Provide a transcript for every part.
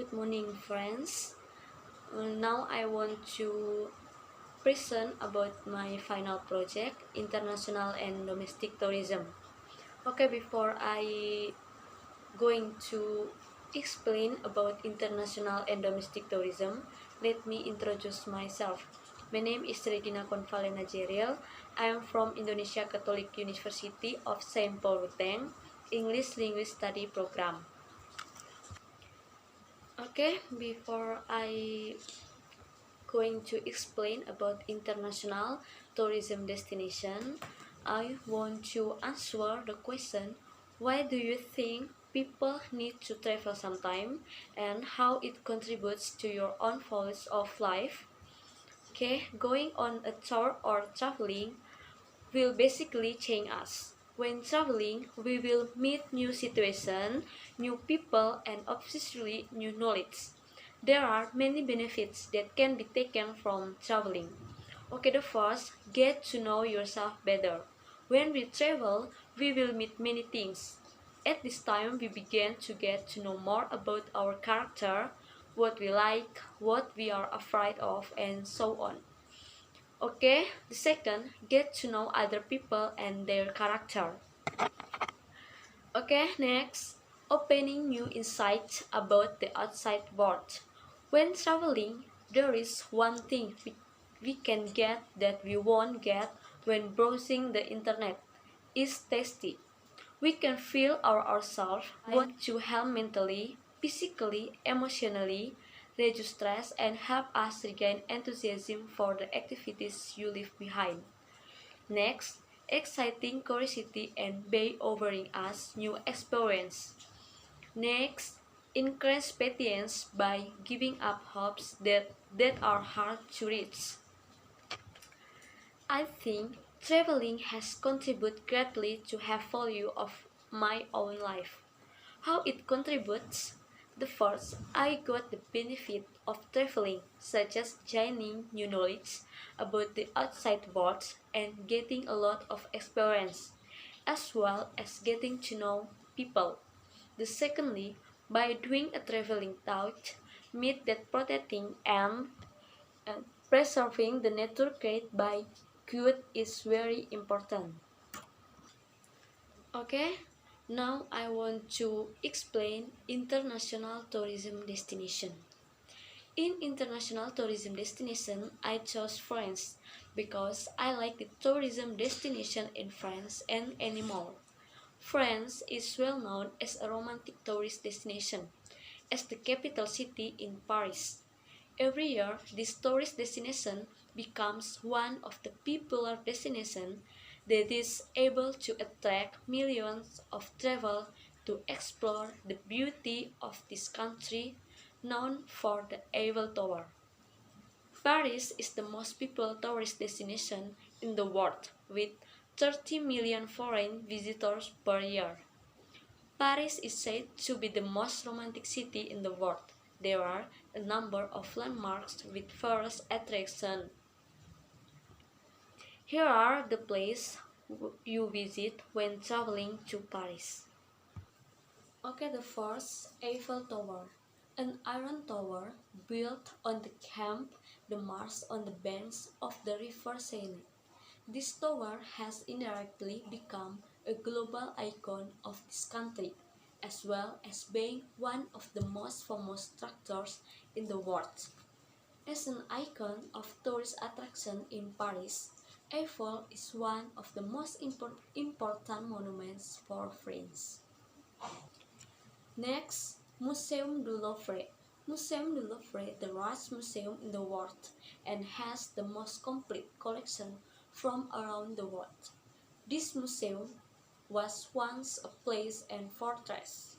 Good morning, friends. Now I want to present about my final project, international and domestic tourism. Okay, before I going to explain about international and domestic tourism, let me introduce myself. My name is Regina Convalena Jeriel. I am from Indonesia Catholic University of Saint Paul Ruteng, English Language Study Program. Okay, before I going to explain about international tourism destination, I want to answer the question, why do you think people need to travel sometime and how it contributes to your own quality of life? Okay, going on a tour or traveling will basically change us. When traveling, we will meet new situations, new people, and obviously new knowledge. There are many benefits that can be taken from traveling. Okay, the first, get to know yourself better. When we travel, we will meet many things. At this time, we begin to get to know more about our character, what we like, what we are afraid of, and so on. Okay, the second, get to know other people and their character. Okay, next, opening new insights about the outside world. When traveling, there is one thing we can get that we won't get when browsing the internet. It's tasty. We can feel ourselves want to help mentally, physically, emotionally, reduce stress, and help us regain enthusiasm for the activities you leave behind. Next, exciting curiosity and by offering us new experience. Next, increase patience by giving up hopes that are hard to reach. I think traveling has contributed greatly to have value of my own life. How it contributes? The first, I got the benefit of traveling, such as gaining new knowledge about the outside world and getting a lot of experience, as well as getting to know people. The secondly, by doing a traveling thought, meet that protecting and preserving the nature created by good is very important. Okay, now I want to explain international tourism destination. In international tourism destination, I chose France because I like the tourism destination in France and anymore. France is well known as a romantic tourist destination, as the capital city in Paris. Every year, this tourist destination becomes one of the popular destinations that is able to attract millions of travelers to explore the beauty of this country known for the Eiffel Tower. Paris is the most popular tourist destination in the world with 30 million foreign visitors per year. Paris is said to be the most romantic city in the world. There are a number of landmarks with tourist attractions. Here are the places you visit when traveling to Paris. Okay, the first, Eiffel Tower. An iron tower built on the Camp de Mars on the banks of the River Seine. This tower has indirectly become a global icon of this country, as well as being one of the most famous structures in the world. As an icon of tourist attraction in Paris, Eiffel is one of the most important monuments for France. Next, Museum du Louvre. Museum du Louvre, the largest museum in the world, and has the most complete collection from around the world. This museum was once a place and fortress.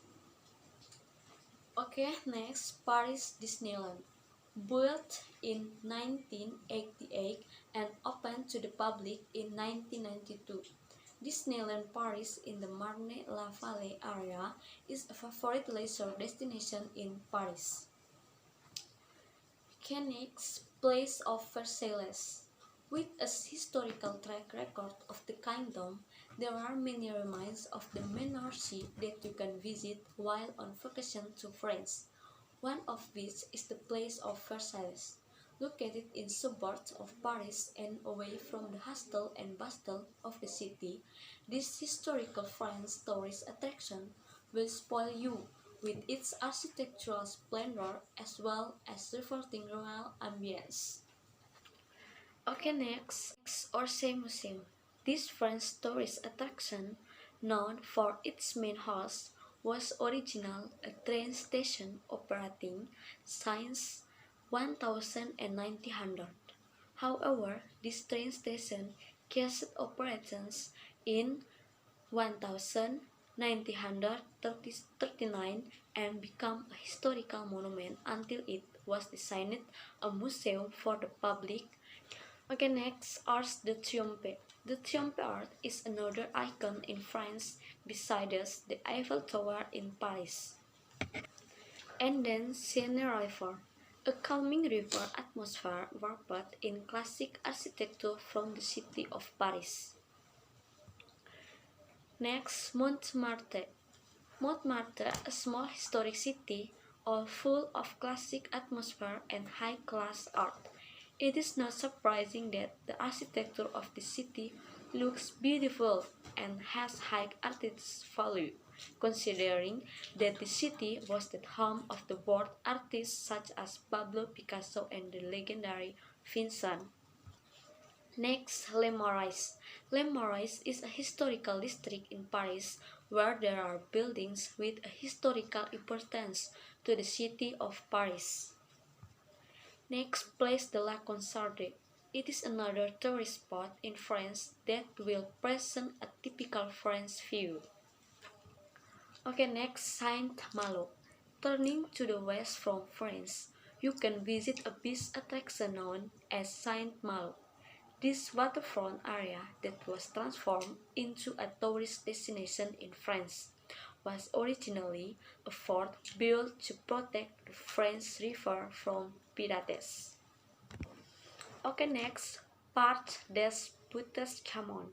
Okay, next, Paris Disneyland. Built in 1988 and opened to the public in 1992. Disneyland Paris in the Marne-la-Vallée area is a favorite leisure destination in Paris. Next, Place of Versailles. With a historical track record of the kingdom, there are many remains of the monarchy that you can visit while on vacation to France. one of which is the Place of Versailles. Located in suburbs of Paris and away from the hustle and bustle of the city, this historical French tourist attraction will spoil you with its architectural splendor as well as reverting royal ambience. Okay, next, Orsay Museum. This French tourist attraction, known for its main house, was originally a train station operating since 1900. However, this train station ceased operations in 1939 and became a historical monument until it was designed a museum for the public. Okay, next, Arc de Triomphe. The Triomphe Arch is another icon in France besides the Eiffel Tower in Paris. And then Seine River, a calming river atmosphere warped in classic architecture from the city of Paris. Next, Montmartre. Montmartre, a small historic city, all full of classic atmosphere and high-class art. It is not surprising that the architecture of the city looks beautiful and has high artistic value, considering that the city was the home of the world artists such as Pablo Picasso and the legendary Vincent. Next, Les Marais. Les Marais is a historical district in Paris where there are buildings with a historical importance to the city of Paris. Next, Place de la Concorde. It is another tourist spot in France that will present a typical French view. Okay, next, Saint-Malo. Turning to the west from France, you can visit a beach attraction known as Saint-Malo. This waterfront area that was transformed into a tourist destination in France was originally a fort built to protect the French river from pirates. Okay, next, Parc des Buttes-Chaumont.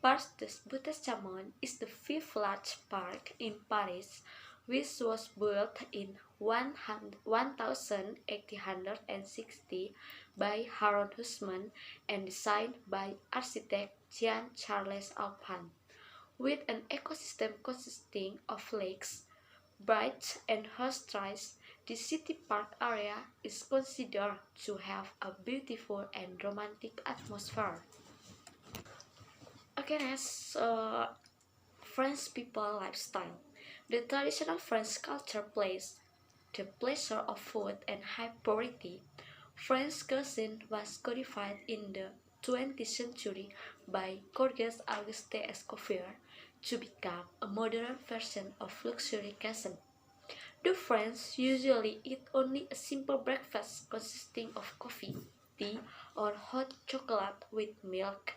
Parc des Buttes-Chaumont is the fifth largest park in Paris, which was built in 1860 by Harold Husman and designed by architect Jean-Charles Alpin. With an ecosystem consisting of lakes, bright and horse trees, the city park area is considered to have a beautiful and romantic atmosphere. Okay, next, French people lifestyle. The traditional French culture places the pleasure of food and high priority. French cuisine was codified in the 20th century by Georges Auguste Escoffier to become a modern version of luxury cuisine. The French usually eat only a simple breakfast consisting of coffee, tea, or hot chocolate with milk,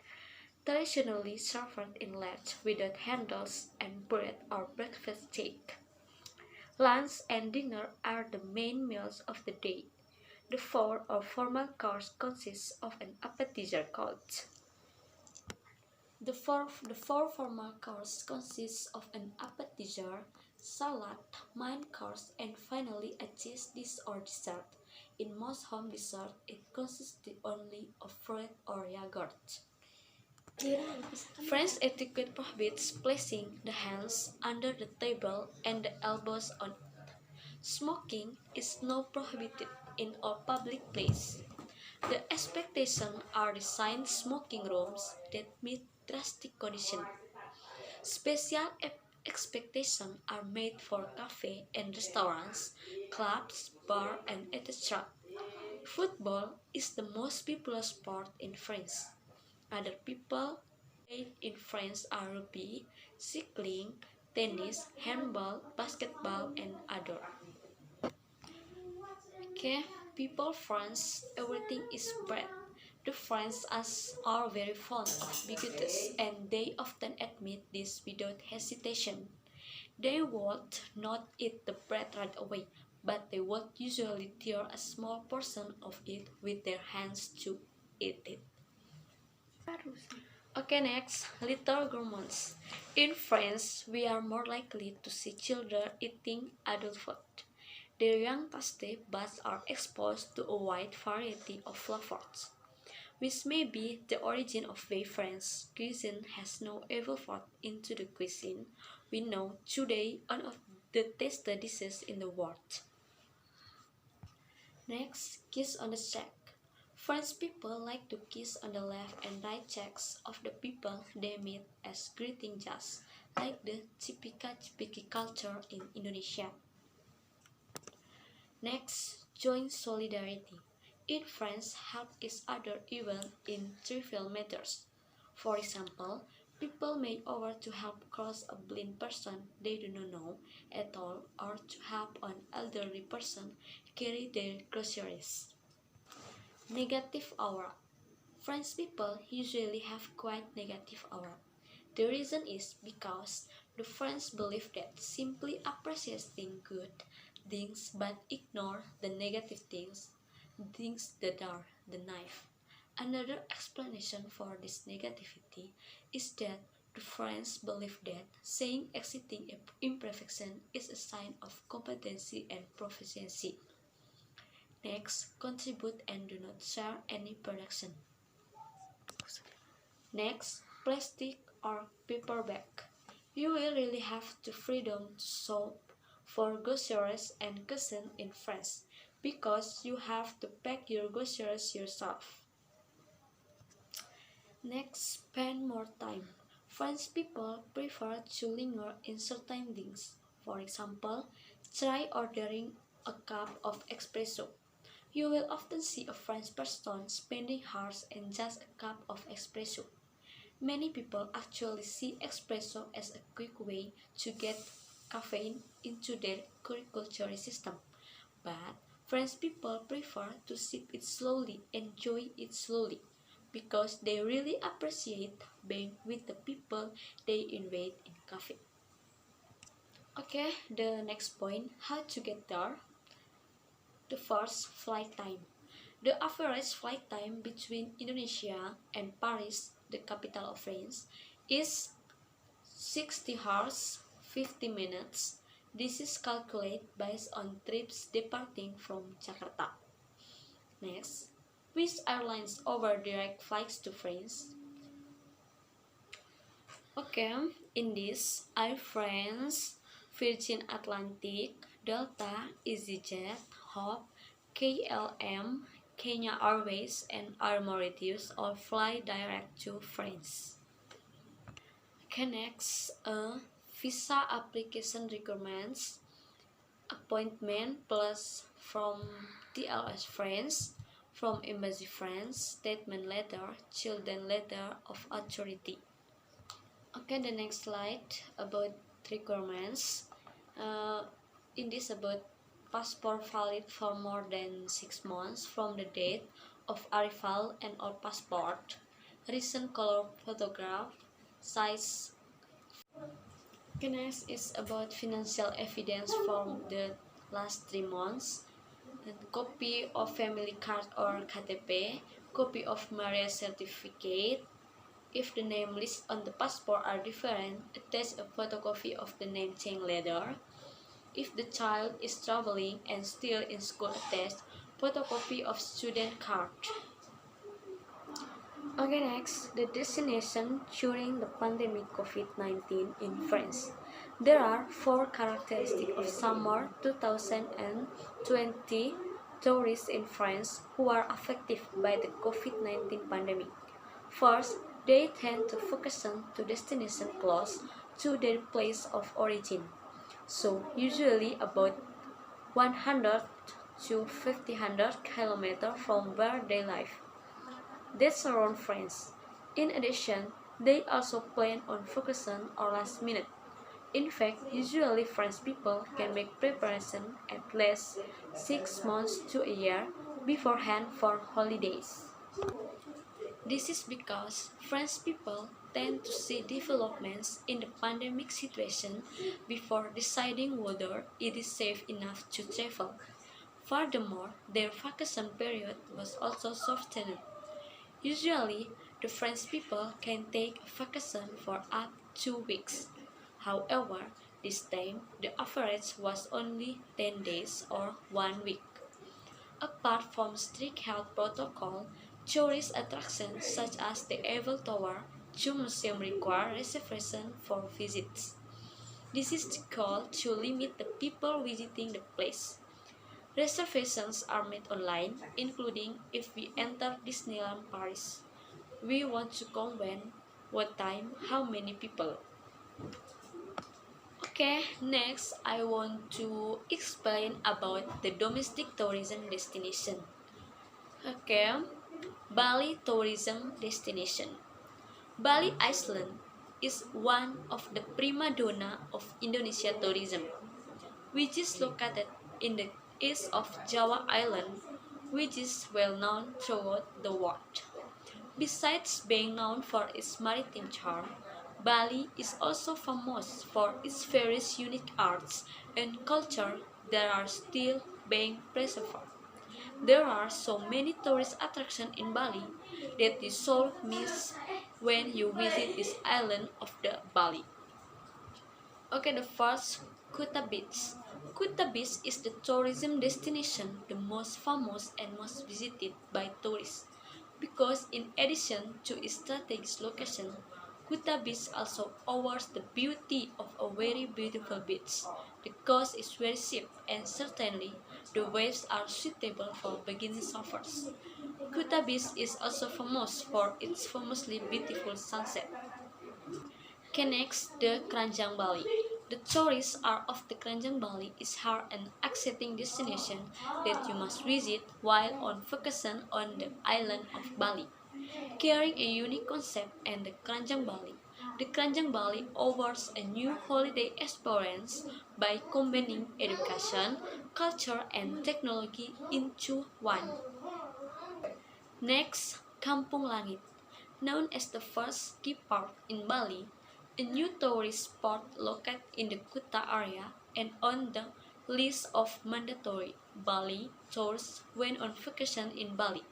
traditionally served in large without handles and bread or breakfast cake. Lunch and dinner are the main meals of the day. The four or formal course consists of an appetizer called. The four formal course consists of an appetizer, salad, main course, and finally a cheese dish or dessert. In most home dessert, it consisted only of fruit or yogurt. French etiquette prohibits placing the hands under the table and the elbows on it. Smoking is not prohibited in all public places. The expectations are designed smoking rooms that meet drastic conditions. Special expectations are made for cafes and restaurants, clubs, bars, and etc. Football is the most popular sport in France. Other people played in France are rugby, cycling, tennis, handball, basketball, and other. Okay, people France, everything is bread. The French are very fond of bigots and they often admit this without hesitation. They would not eat the bread right away, but they would usually tear a small portion of it with their hands to eat it. Okay, next, little gourmands. In France, we are more likely to see children eating adult food. Their young tasty buds are exposed to a wide variety of flavors, which may be the origin of why French cuisine has now evolved into the cuisine we know today, one of the tastiest dishes in the world. Next, kiss on the cheek. French people like to kiss on the left and right cheeks of the people they meet as greeting just like the cipika-cipiki culture in Indonesia. Next, join solidarity. In France, help each other even in trivial matters. For example, people may offer to help cross a blind person they do not know at all or to help an elderly person carry their groceries. Negative aura. French people usually have quite negative aura. The reason is because the French believe that simply appreciating good things but ignore the negative things that are the knife. Another explanation for this negativity is that the French believe that saying exiting imperfection is a sign of competency and proficiency. Next, contribute and do not share any production. Next, plastic or paper bag. You will really have the freedom to shop for groceries and cuisine in France because you have to pack your groceries yourself. Next, spend more time. French people prefer to linger in certain things. For example, try ordering a cup of espresso. You will often see a French person spending hours in just a cup of espresso. Many people actually see espresso as a quick way to get caffeine into their culture system. But French people prefer to sip it slowly, enjoy it slowly, because they really appreciate being with the people they invite in cafe. Okay, the next point, how to get there. The first, flight time. The average flight time between Indonesia and Paris, the capital of France, is 60 hours 50 minutes. This is calculated based on trips departing from Jakarta. Next, which airlines offer direct flights to France? Okay, in this, Air France, Virgin Atlantic, Delta, EasyJet, Hop, KLM, Kenya Airways, and Air Mauritius all fly direct to France. Okay, next, visa application requirements, appointment plus from TLS France, from Embassy France, statement letter, children letter of authority. Okay, the next slide about requirements. In this about passport valid for more than 6 months from the date of arrival and all passport. Recent color photograph, size. Okay, next is about financial evidence from the last 3 months. And copy of family card or KTP, copy of marriage certificate. If the name listed on the passport are different, attach a photocopy of the name change letter. If the child is traveling and still in school, attach photocopy of student card. Okay, next, the destination during the pandemic COVID-19 in France. There are 4 characteristics of summer 2020 tourists in France who are affected by the COVID-19 pandemic. First, they tend to focus on to destination close to their place of origin, so usually about 100 to 500 km from where they live. That's around France. In addition, they also plan on focusing on last minute. In fact, usually French people can make preparation at least 6 months to a year beforehand for holidays. This is because French people tend to see developments in the pandemic situation before deciding whether it is safe enough to travel. Furthermore, their vacation period was also shortened. Usually, the French people can take a vacation for up to 2 weeks. However, This time, the average was only 10 days or 1 week. Apart from strict health protocol, tourist attractions such as the Eiffel Tower Zoo Museum require reservation for visits. This is the goal to limit the people visiting the place. Reservations are made online, including if we enter Disneyland Paris. We want to go when, what time, how many people. Okay, next I want to explain about the domestic tourism destination. Okay, Bali tourism destination. Bali Island is one of the prima donna of Indonesia tourism, which is located in the east of Java Island, which is well known throughout the world. Besides being known for its maritime charm, Bali is also famous for its various unique arts and culture that are still being preserved. There are so many tourist attractions in Bali that you should miss when you visit this island of the Bali. Okay, the first, Kuta Beach. Kuta Beach is the tourism destination the most famous and most visited by tourists because in addition to its strategic location, Kuta Beach also offers the beauty of a very beautiful beach. The coast is very steep and certainly the waves are suitable for beginning surfers. Kuta Beach is also famous for its famously beautiful sunset. Connects the Keranjang Bali. The tourist art of the Keranjang Bali is hard and exciting destination that you must visit while on vacation on the island of Bali. Carrying a unique concept and the Keranjang Bali. The Keranjang Bali offers a new holiday experience by combining education, culture, and technology into one. Next, Kampung Langit. Known as the first ski park in Bali, a new tourist spot located in the Kuta area and on the list of mandatory Bali tours when on vacation in Bali.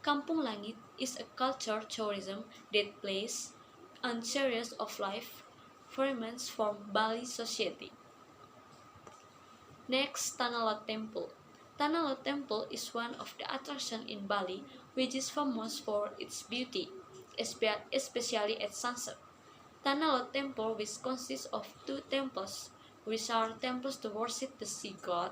Kampung Langit is a culture tourism that plays on series of life fragments from Bali society. Next, Tanah Lot Temple. Tanah Lot Temple is one of the attractions in Bali which is famous for its beauty, especially at sunset. Tanah Lot Temple, which consists of two temples, which are temples to worship the sea god.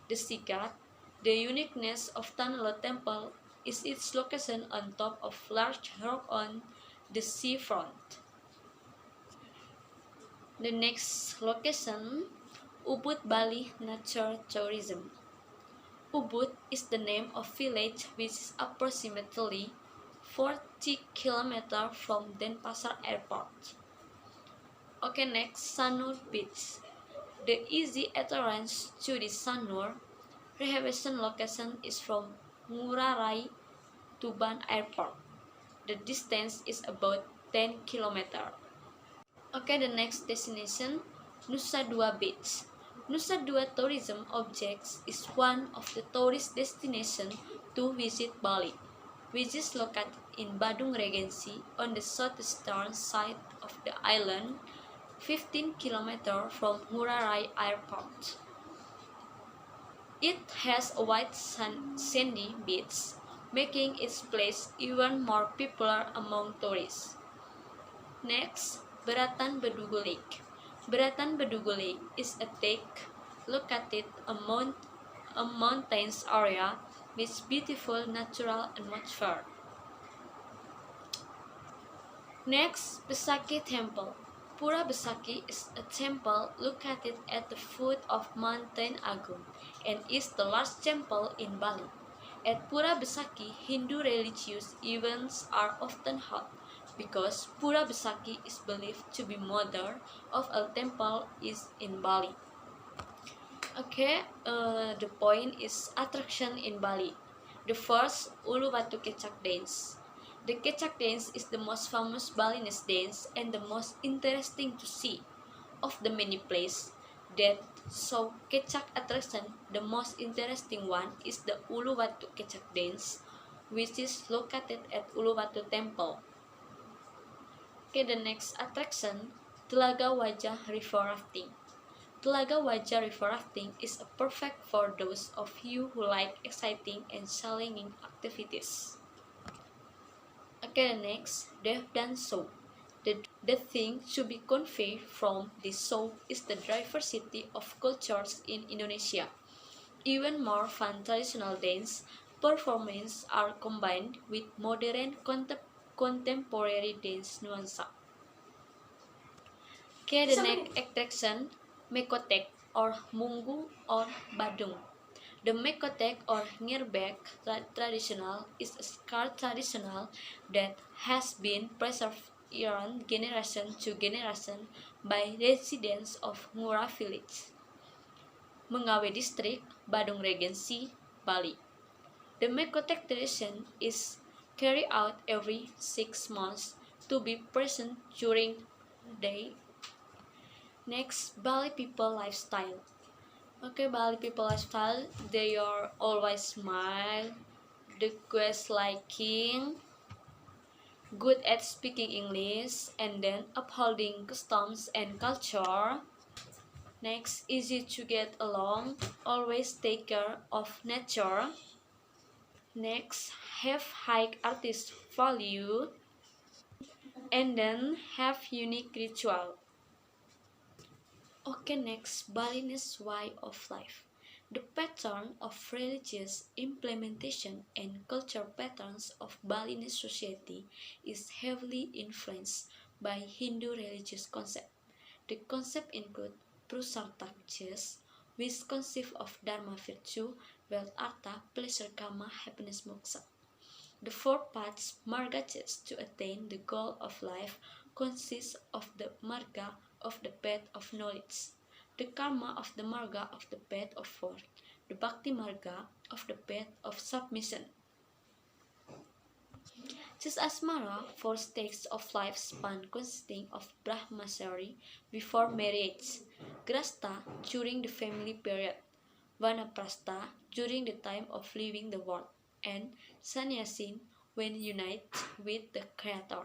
The uniqueness of Tanah Lot Temple is its location on top of large rock on the seafront. The next location, Ubud Bali Nature Tourism. Ubud is the name of village which is approximately 40 km from Denpasar Airport. Okay, next, Sanur Beach. The easy entrance to the Sanur rehabilitation location is from Ngurah Rai to Ban Airport. The distance is about 10 km. Okay, the next destination, Nusa Dua Beach. Nusa Dua Tourism Objects is one of the tourist destinations to visit Bali, which is located in Badung Regency on the southeastern side of the island, 15 km from Ngurah Rai Airport. It has a white sandy beach, making its place even more popular among tourists. Next, Beratan Bedugu Lake. Beratan Bedugu Lake is a lake located among a mountains area with beautiful natural atmosphere. Next, Besaki Temple. Pura Besaki is a temple located at the foot of Mountain Agung and is the largest temple in Bali. At Pura Besaki, Hindu religious events are often held because Pura Besaki is believed to be mother of a temple is in Bali. Okay, the point is attraction in Bali. The first, Uluwatu Kecak Dance. The Kecak Dance is the most famous Balinese dance and the most interesting to see. Of the many places that show Kecak attraction, the most interesting one is the Uluwatu Kecak Dance, which is located at Uluwatu Temple. Okay, the next attraction, Telaga Wajah River Rafting. Telaga Wajah River Rafting is perfect for those of you who like exciting and challenging activities. Okay, next, they've done so. The thing to be conveyed from this show is the diversity of cultures in Indonesia. Even more fun traditional dance performances are combined with modern contemporary dance nuances. Okay, the next attraction, Mekotek or Munggu or Badung. The Mekotek or Ngirbek traditional is a scar traditional that has been preserved around generation to generation by residents of Ngura village, Mengawe district, Badung Regency, Bali. The Mekotek tradition is carried out every 6 months to be present during day. Next, Bali people lifestyle. Okay, Bali people lifestyle, they are always smile, the quest liking, good at speaking English, and then upholding customs and culture. Next, easy to get along, always take care of nature. Next, have high artist value, and then have unique ritual. Okay, next, Balinese way of life. The pattern of religious implementation and cultural patterns of Balinese society is heavily influenced by Hindu religious concept. The concept include prusartajas, which conceive of dharma virtue, wealth artha, pleasure kama, happiness moksha. The four paths margajas to attain the goal of life consist of the marga of the path of knowledge, the karma of the marga of the path of work, the bhakti marga of the path of submission. Just as Mara, four stages of life span consisting of Brahmachari before marriage, Grasta during the family period, Vanaprastha during the time of leaving the world, and Sannyasin when unite with the Creator.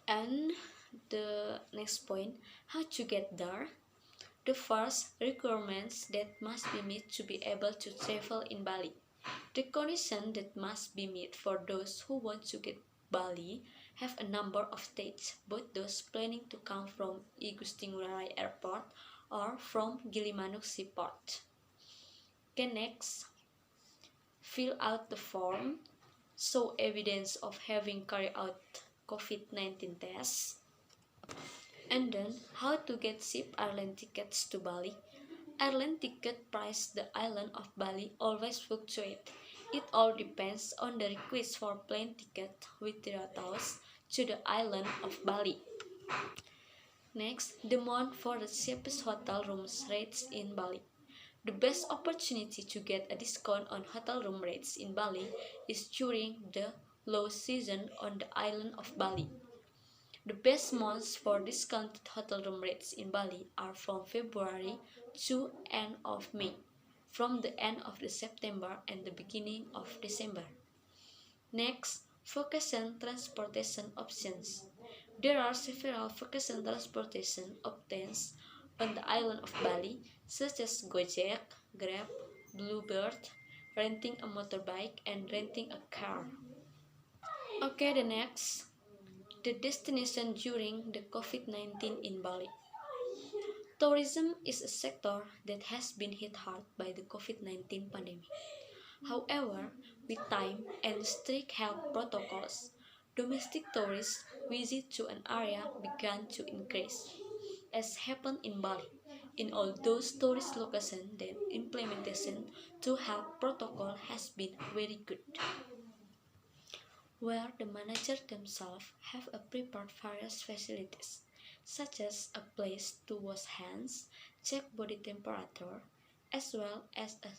And the next point, how to get there. The first requirements that must be met to be able to travel in Bali. The condition that must be met for those who want to get Bali have a number of stages, both those planning to come from Igusti Ngurah Rai Airport or from Gilimanuk Seaport. Okay, next, fill out the form, show evidence of having carried out COVID-19 tests, and then how to get cheap airline tickets to Bali. Airline ticket price the island of Bali always fluctuate. It all depends on the request for plane ticket with routes to the island of Bali. Next, demand for the cheapest hotel rooms rates in Bali. The best opportunity to get a discount on hotel room rates in Bali is during the low season on the island of Bali. The best months for discounted hotel room rates in Bali are from February to end of May, from the end of the September and the beginning of December. Next, vacation transportation options. There are several vacation transportation options on the island of Bali, such as Gojek, Grab, Bluebird, renting a motorbike, and renting a car. Okay, the next, the destination during the COVID-19 in Bali. Tourism is a sector that has been hit hard by the COVID-19 pandemic. However, with time and strict health protocols, domestic tourist visits to an area began to increase, as happened in Bali. In all those tourist locations, the implementation to health protocol has been very good, where the managers themselves have prepared various facilities, such as a place to wash hands, check body temperature, as well as an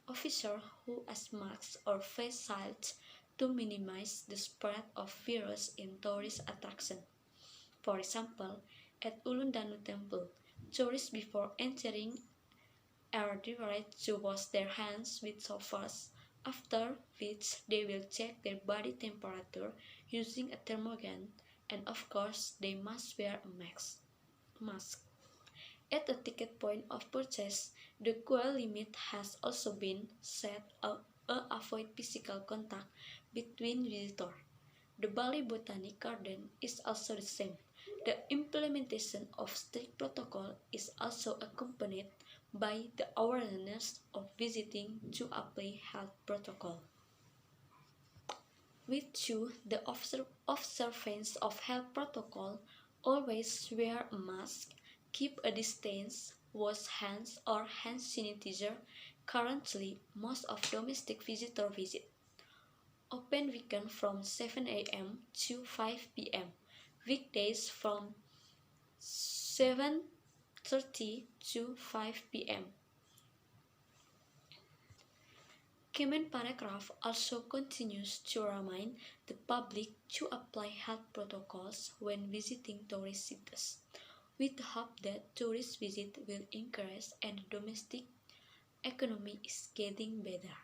officer who has masks or face shields to minimize the spread of virus in tourist attractions. For example, at Ulundanu Temple, tourists before entering are directed to wash their hands with soap first, after which they will check their body temperature using a thermogun and of course they must wear a mask. At the ticket point of purchase, the QL limit has also been set to avoid physical contact between visitors. The Bali Botanic Garden is also the same. The implementation of strict protocol is also accompanied by the awareness of visiting to apply health protocol. With two, the observance of health protocol, always wear a mask, keep a distance, wash hands or hand sanitizer. Currently, most of domestic visitor visit. Open weekend from 7 a.m. to 5 p.m. Weekdays from 7:30 to 5 p.m. Comment paragraph also continues to remind the public to apply health protocols when visiting tourist sites, with the hope that tourist visit will increase and the domestic economy is getting better.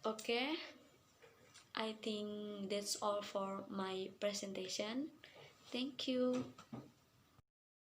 Okay, I think that's all for my presentation. Thank you.